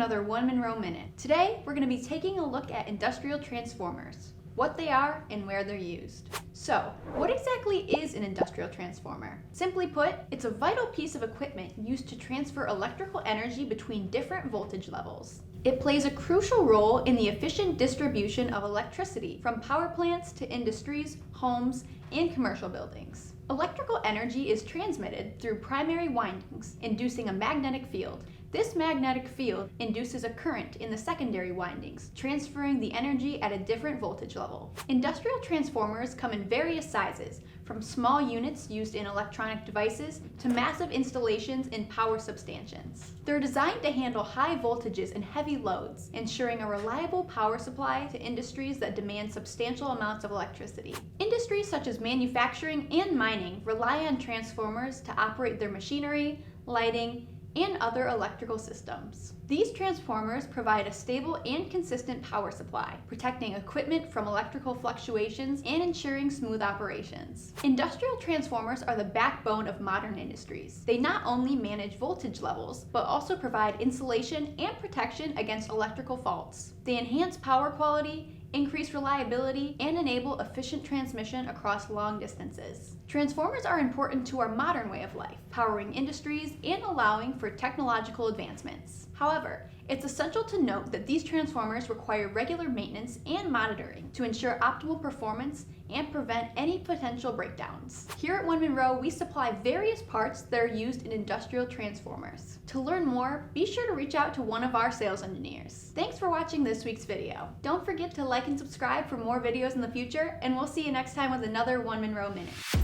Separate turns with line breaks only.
another One Monroe Minute. Today, we're going to be taking a look at industrial transformers, what they are and where they're used. So, what exactly is an industrial transformer? Simply put, it's a vital piece of equipment used to transfer electrical energy between different voltage levels. It plays a crucial role in the efficient distribution of electricity from power plants to industries, homes, and commercial buildings. Electrical energy is transmitted through primary windings, inducing a magnetic field. This magnetic field induces a current in the secondary windings, transferring the energy at a different voltage level. Industrial transformers come in various sizes, from small units used in electronic devices to massive installations in power substations. They're designed to handle high voltages and heavy loads, ensuring a reliable power supply to industries that demand substantial amounts of electricity. Industries such as manufacturing and mining rely on transformers to operate their machinery, lighting, and other electrical systems. These transformers provide a stable and consistent power supply, protecting equipment from electrical fluctuations and ensuring smooth operations. Industrial transformers are the backbone of modern industries. They not only manage voltage levels, but also provide insulation and protection against electrical faults. They enhance power quality, increase reliability, and enable efficient transmission across long distances. Transformers are important to our modern way of life, powering industries and allowing for technological advancements. However, it's essential to note that these transformers require regular maintenance and monitoring to ensure optimal performance and prevent any potential breakdowns. Here at One Monroe, we supply various parts that are used in industrial transformers. To learn more, be sure to reach out to one of our sales engineers. Thanks for watching this week's video. Don't forget to like and subscribe for more videos in the future, and we'll see you next time with another One Monroe Minute.